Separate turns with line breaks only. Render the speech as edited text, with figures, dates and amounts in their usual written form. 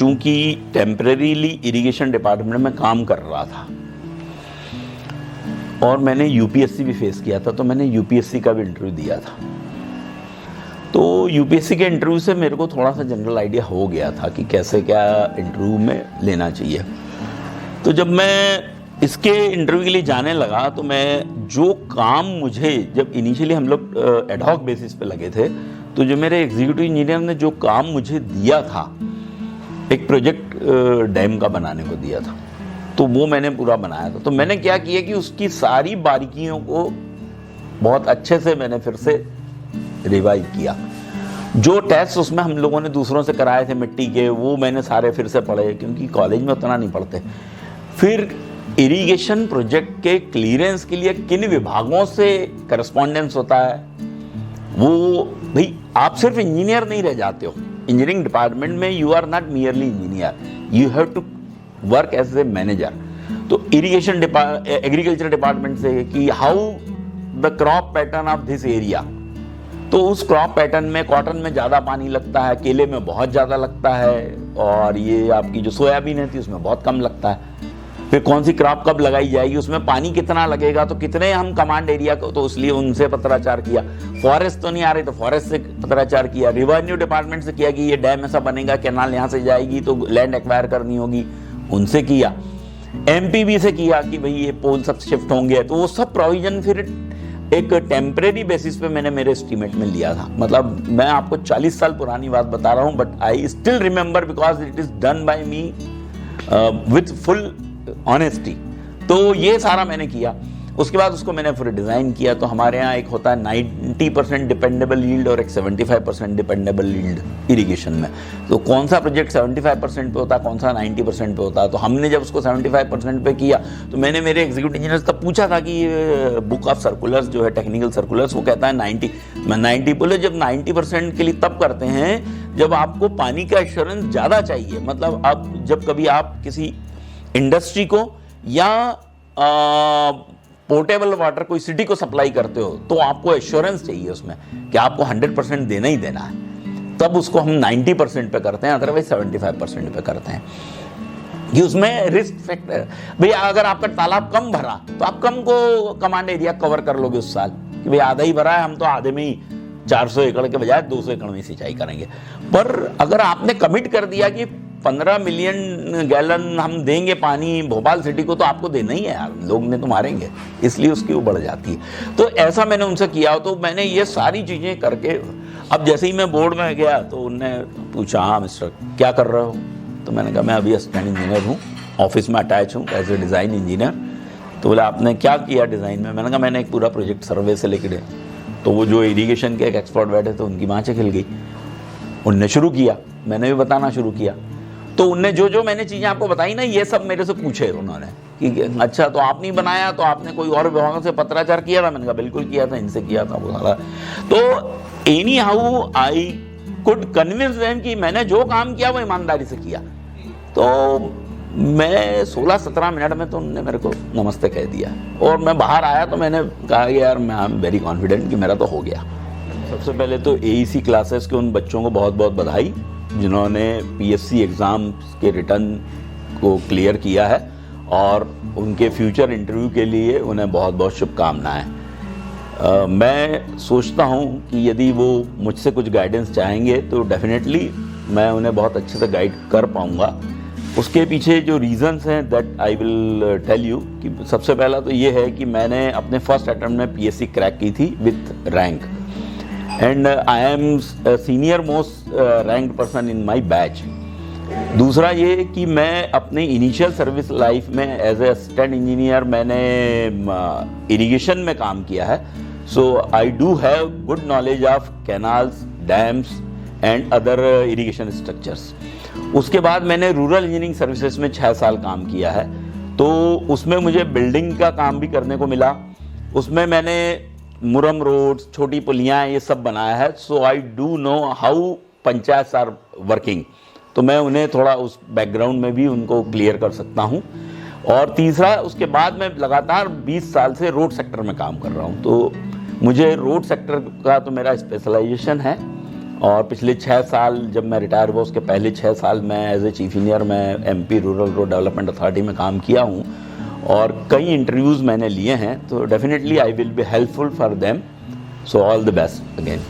चूंकि temporarily irrigation department में काम कर रहा था और मैंने यूपीएससी भी फेस किया था, तो मैंने यूपीएससी का भी इंटरव्यू दिया था। तो यूपीएससी के इंटरव्यू से मेरे को थोड़ा सा जनरल आइडिया हो गया था कि कैसे क्या इंटरव्यू में लेना चाहिए। तो जब मैं इसके इंटरव्यू के लिए जाने लगा तो मैं जो काम मुझे, जब इनिशियली हम लोग एडहॉक बेसिस पे लगे थे, तो जो मेरे एग्जीक्यूटिव इंजीनियर ने जो काम मुझे दिया था, एक प्रोजेक्ट डैम का बनाने को दिया था, तो वो मैंने पूरा बनाया था। तो मैंने क्या किया कि उसकी सारी बारीकियों को बहुत अच्छे से मैंने फिर से रिवाइव किया। जो टेस्ट उसमें हम लोगों ने दूसरों से कराए थे मिट्टी के, वो मैंने सारे फिर से पढ़े, क्योंकि कॉलेज में उतना नहीं पढ़ते। फिर इरिगेशन प्रोजेक्ट के क्लियरेंस के लिए किन विभागों से करस्पॉन्डेंस होता है, वो भाई आप सिर्फ इंजीनियर नहीं रह जाते हो इंजीनियरिंग डिपार्टमेंट में, you are not merely engineer, you have to work as a manager. तो इरिगेशन एग्रीकल्चर डिपार्टमेंट से कि how the crop pattern of this area, तो उस क्रॉप पैटर्न में कॉटन में ज़्यादा पानी लगता है, केले में बहुत ज़्यादा लगता है, और ये आपकी जो सोयाबीन है थी उसमें बहुत कम लगता है। फिर कौन सी क्रॉप कब लगाई जाएगी, उसमें पानी कितना लगेगा, तो कितने हम कमांड एरिया को, तो इसलिए उनसे पत्राचार किया। फॉरेस्ट तो नहीं आ रही तो फॉरेस्ट से पत्राचार किया। रेवेन्यू डिपार्टमेंट से किया कि ये डैम ऐसा बनेगा, कैनाल यहाँ से जाएगी तो लैंड एक्वायर करनी होगी, उनसे किया। एमपीबी से किया कि भाई ये पोल सब शिफ्ट होंगे, तो वो सब प्रोविजन फिर एक टेम्परेरी बेसिस पे मैंने मेरे एस्टीमेट में लिया था। मतलब मैं आपको 40 साल पुरानी बात बता रहा हूँ, but I still remember because it is done by me with full honesty. तो ये सारा मैंने किया। उसके बाद उसको मैंने फिर डिज़ाइन किया। तो हमारे यहाँ एक होता है 90% डिपेंडेबल यील्ड और एक 75% डिपेंडेबल यील्ड इरिगेशन में। तो कौन सा प्रोजेक्ट 75% पे होता है, कौन सा 90% पे होता है। तो हमने जब उसको 75% पे किया तो मैंने मेरे एग्जीक्यूटिव इंजीनियर से तब पूछा था कि बुक ऑफ सर्कुलर्स जो है, टेक्निकल सर्कुलर्स, वो कहता है 90। मैं 90 बोले, जब 90% के लिए तब करते हैं जब आपको पानी का एश्योरेंस ज़्यादा चाहिए। मतलब अब जब कभी आप किसी इंडस्ट्री को या पोर्टेबल वाटर कोई सिटी को सप्लाई करते हो तो आपको एश्योरेंस चाहिए उसमें कि आपको 100% देना ही देना है, तब उसको हम 90% पे करते हैं, अदरवाइज 75% पे करते हैं कि उसमें रिस्क फैक्टर। भैया अगर आपका तालाब कम भरा तो आप कम को कमांड एरिया कवर कर लोगे उस साल कि भाई आधा ही भरा है, हम तो आधे में ही 400 एकड़ के बजाय 200 एकड़ में सिंचाई करेंगे। पर अगर आपने कमिट कर दिया कि 15 मिलियन गैलन हम देंगे पानी भोपाल सिटी को, तो आपको देना ही है यार, लोग ने तो मारेंगे, इसलिए उसकी वो बढ़ जाती है। तो ऐसा मैंने उनसे किया। तो मैंने ये सारी चीज़ें करके, अब जैसे ही मैं बोर्ड में गया तो उनने पूछा, हाँ मिस्टर क्या कर रहे हो। तो मैंने कहा मैं अभी असिस्टेंट इंजीनियर हूँ, ऑफिस में अटैच हूँ एज ए डिज़ाइन इंजीनियर। तो बोला आपने क्या किया डिज़ाइन में। मैंने कहा मैंने एक पूरा प्रोजेक्ट सर्वे से लेकर। तो वो जो इरीगेशन के एक एक्सपर्ट बैठे थे उनकी आँखें खिल गई, उनने शुरू किया, मैंने भी बताना शुरू किया। तो उनने जो जो मैंने चीज़ें आपको बताई ना, ये सब मेरे से पूछे उन्होंने कि अच्छा तो आप नहीं बनाया, तो आपने कोई और विभागों से पत्राचार किया था। मैंने कहा बिल्कुल किया था, इनसे किया था वो सारा। तो any how I could convince them कि मैंने जो काम किया वो ईमानदारी से किया। तो मैं 16-17 मिनट में तो उन्होंने मेरे को नमस्ते कह दिया और मैं बाहर आया। तो मैंने कहा यार मैं आई एम वेरी कॉन्फिडेंट कि मेरा तो हो गया। सबसे पहले तो एईसी क्लासेस के उन बच्चों को बहुत बहुत बधाई जिन्होंने पीएससी एग्ज़ाम्स के रिटर्न को क्लियर किया है, और उनके फ्यूचर इंटरव्यू के लिए उन्हें बहुत बहुत शुभकामनाएं। मैं सोचता हूं कि यदि वो मुझसे कुछ गाइडेंस चाहेंगे तो डेफिनेटली मैं उन्हें बहुत अच्छे से गाइड कर पाऊंगा। उसके पीछे जो रीज़न्स हैं that I will tell you कि सबसे पहला तो ये है कि मैंने अपने फर्स्ट अटेम्प्ट में पीएससी क्रैक की थी with rank, and I am senior most ranked person in my batch. दूसरा ये कि मैं अपने इनिशियल सर्विस लाइफ में एज ए असिस्टेंट इंजीनियर मैंने इरिगेशन में काम किया है। So I do have good knowledge of canals, dams and other irrigation structures. उसके बाद मैंने रूरल इंजीनियरिंग सर्विसेज में 6 साल काम किया है। तो उसमें मुझे बिल्डिंग का काम भी करने को मिला। उसमें मैंने मुरम रोड्स, छोटी पुलियाँ, ये सब बनाया है। So I do know how panchayat are working. तो मैं उन्हें थोड़ा उस बैकग्राउंड में भी उनको क्लियर कर सकता हूँ। और तीसरा, उसके बाद मैं लगातार 20 साल से रोड सेक्टर में काम कर रहा हूँ। तो मुझे रोड सेक्टर का तो मेरा स्पेशलाइजेशन है और पिछले 6 साल जब मैं रिटायर हुआ उसके पहले 6 साल मैं एज ए चीफ इंजीनियर मैं MP rural road development authority में काम किया हूँ और कई इंटरव्यूज़ मैंने लिए हैं, तो definitely I will be helpful for them. So all the best again.